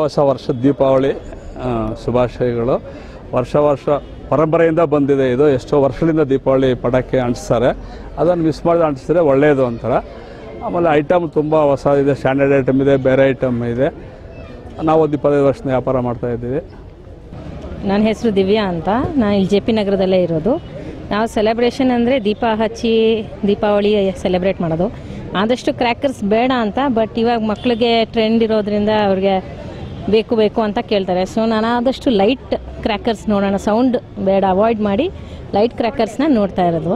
ಹೊಸ ವರ್ಷದ ದೀಪಾವಳಿ ಶುಭಾಶಯಗಳು. ವರ್ಷ ಪರಂಪರೆಯಿಂದ ಬಂದಿದೆ ಇದು. ಎಷ್ಟೋ ವರ್ಷಗಳಿಂದ ದೀಪಾವಳಿ ಪಟಾಕಿ ಅಂಟಿಸ್ತಾರೆ, ಅದನ್ನು ಮಿಸ್ ಮಾಡಿದ್ರೆ ಅಂಟಿಸಿದ್ರೆ ಒಳ್ಳೆಯದು ಅಂತಾರೆ. ಆಮೇಲೆ ಐಟಮ್ ತುಂಬ ಹೊಸದಿದೆ, ಸ್ಟ್ಯಾಂಡರ್ಡ್ ಐಟಮ್ ಇದೆ, ಬೇರೆ ಐಟಮ್ ಇದೆ. ನಾವು ಒಂದು 25 ವರ್ಷದ ವ್ಯಾಪಾರ ಮಾಡ್ತಾಯಿದ್ದೀವಿ. ನನ್ನ ಹೆಸರು ದಿವ್ಯಾ ಅಂತ. ನಾನು ಇಲ್ಲಿ JP ನಗರದಲ್ಲೇ ಇರೋದು. ನಾವು ಸೆಲೆಬ್ರೇಷನ್ ಅಂದರೆ ದೀಪ ಹಚ್ಚಿ ದೀಪಾವಳಿ ಸೆಲೆಬ್ರೇಟ್ ಮಾಡೋದು. ಆದಷ್ಟು ಕ್ರ್ಯಾಕರ್ಸ್ ಬೇಡ ಅಂತ, ಬಟ್ ಇವಾಗ ಮಕ್ಕಳಿಗೆ ಟ್ರೆಂಡ್ ಇರೋದ್ರಿಂದ ಅವ್ರಿಗೆ ಬೇಕು ಅಂತ ಕೇಳ್ತಾರೆ. ಸೊ ನಾನು ಆದಷ್ಟು ಲೈಟ್ ಕ್ರ್ಯಾಕರ್ಸ್ ನೋಡೋಣ, ಸೌಂಡ್ ಬೇಡ ಅವಾಯ್ಡ್ ಮಾಡಿ ಲೈಟ್ ಕ್ರ್ಯಾಕರ್ಸ್ನ ನೋಡ್ತಾ ಇರೋದು.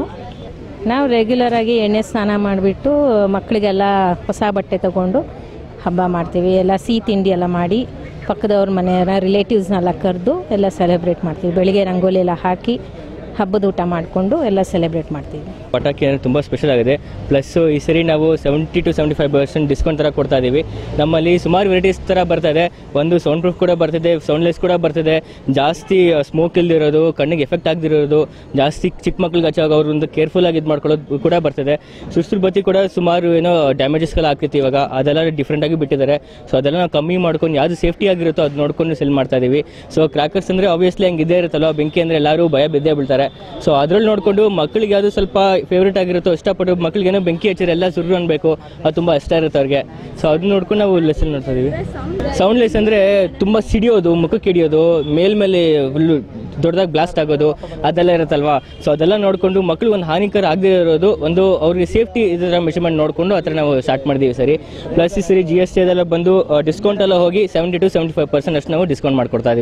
ನಾವು ರೆಗ್ಯುಲರಾಗಿ ಎಣ್ಣೆ ಸ್ನಾನ ಮಾಡಿಬಿಟ್ಟು ಮಕ್ಕಳಿಗೆಲ್ಲ ಹೊಸ ಬಟ್ಟೆ ತೊಗೊಂಡು ಹಬ್ಬ ಮಾಡ್ತೀವಿ. ಎಲ್ಲ ಸಿಹಿ ತಿಂಡಿ ಎಲ್ಲ ಮಾಡಿ ಪಕ್ಕದವ್ರ ಮನೆಯವರ ರಿಲೇಟಿವ್ಸ್ನೆಲ್ಲ ಕರೆದು ಎಲ್ಲ ಸೆಲೆಬ್ರೇಟ್ ಮಾಡ್ತೀವಿ. ಬೆಳಿಗ್ಗೆ ರಂಗೋಲಿ ಎಲ್ಲ ಹಾಕಿ ಹಬ್ಬದ ಊಟ ಮಾಡಿಕೊಂಡು ಎಲ್ಲ ಸೆಲೆಬ್ರೇಟ್ ಮಾಡ್ತೀವಿ. ಪಟಾಕಿ ಅಂದರೆ ತುಂಬ ಸ್ಪೆಷಲ್ ಆಗಿದೆ. ಪ್ಲಸ್ ಈ ಸರಿ ನಾವು 70 to 75% ಡಿಸ್ಕೌಂಟ್ ಥರ ಕೊಡ್ತಾ ಇದ್ದೀವಿ. ನಮ್ಮಲ್ಲಿ ಸುಮಾರು ವೆರೈಟೀಸ್ ಥರ ಬರ್ತಾಯಿದೆ. ಒಂದು ಸೌಂಡ್ ಪ್ರೂಫ್ ಕೂಡ ಬರ್ತಿದೆ, ಸೌಂಡ್ಲೆಸ್ ಕೂಡ ಬರ್ತಿದೆ. ಜಾಸ್ತಿ ಸ್ಮೋಕ್ ಇಲ್ದಿರೋದು, ಕಣ್ಣಿಗೆ ಎಫೆಕ್ಟ್ ಆಗದಿರೋದು, ಜಾಸ್ತಿ ಚಿಕ್ಕ ಮಕ್ಳಿಗೆ ಹಚ್ಚಾಗ ಅವ್ರೊಂದು ಕೇರ್ಫುಲ್ಲಾಗಿ ಇದು ಮಾಡ್ಕೊಳ್ಳೋದು ಕೂಡ ಬರ್ತಿದೆ. ಸುಸ್ತೂರು ಬತ್ತಿ ಕೂಡ ಸುಮಾರು ಏನೋ ಡ್ಯಾಮೇಜಸ್ಗೆಲ್ಲ ಆಗ್ತಿತ್ತು ಇವಾಗ, ಅದೆಲ್ಲ ಡಿಫ್ರೆಂಟಾಗಿ ಬಿಟ್ಟಿದ್ದಾರೆ. ಸೊ ಅದೆಲ್ಲ ನಾವು ಕಮ್ಮಿ ಮಾಡ್ಕೊಂಡು ಯಾವುದು ಸೇಫ್ಟಿ ಆಗಿರುತ್ತೋ ಅದು ನೋಡ್ಕೊಂಡು ಸೆಲ್ ಮಾಡ್ತಾ ಇದ್ದೀವಿ. ಸೊ ಕ್ರ್ಯಾಕರ್ಸ್ ಅಂದರೆ ಆಬ್ವಿಯಸ್ಲಿ ಹಂಗೆ ಇದ್ದೇ ಇರುತ್ತಲ್ಲ, ಬೆಂಕಿ ಅಂದರೆ ಎಲ್ಲರೂ ಭಯ ಬಿದ್ದೇ ಬೀಳ್ತಾರೆ. ಸೊ ಅದ್ರಲ್ಲಿ ನೋಡಿಕೊಂಡು ಮಕ್ಕಳಿಗೆ ಯಾವುದು ಸ್ವಲ್ಪ ಫೇವ್ರೇಟ್ ಆಗಿರುತ್ತೋ, ಇಷ್ಟಪಟ್ಟು ಮಕ್ಕಳಿಗೇನೋ ಬೆಂಕಿ ಹಚ್ಚಿದ್ರೆ ಎಲ್ಲ ಸುರು ಅನ್ಬೇಕು, ಅದು ತುಂಬ ಇಷ್ಟ ಇರುತ್ತೆ ಅವ್ರಿಗೆ. ಸೊ ಅದನ್ನ ನೋಡ್ಕೊಂಡು ನಾವು ಲೆಸನ್ ನೋಡ್ತಾ ಇದೀವಿ. ಸೌಂಡ್ಲೆಸ್ ಅಂದರೆ ತುಂಬ ಸಿಡಿಯೋದು, ಮುಖಕ್ಕೆ ಹಿಡಿಯೋದು, ಮೇಲ್ಮೇಲೆ ಫುಲ್ಲು ದೊಡ್ಡದಾಗಿ ಬ್ಲಾಸ್ಟ್ ಆಗೋದು ಅದೆಲ್ಲ ಇರುತ್ತಲ್ವಾ. ಸೊ ಅದೆಲ್ಲ ನೋಡಿಕೊಂಡು ಮಕ್ಕಳು ಒಂದು ಹಾನಿಕರ ಆಗದೇ ಇರೋದು, ಒಂದು ಅವ್ರಿಗೆ ಸೇಫ್ಟಿ ಇದರ ಮೆಷರ್ಮೆಂಟ್ ನೋಡಿಕೊಂಡು ಆ ಥರ ನಾವು ಸ್ಟಾರ್ಟ್ ಮಾಡಿದ್ದೀವಿ ಸರಿ. ಪ್ಲಸ್ ಈ ಸರಿ GST ಅದೆಲ್ಲ ಬಂದು ಡಿಸ್ಕೌಂಟ್ ಎಲ್ಲ ಹೋಗಿ 70 to 75% ಅಷ್ಟು ನಾವು ಡಿಸ್ಕೌಂಟ್ ಮಾಡ್ಕೊಡ್ತಾ ಇದೀವಿ.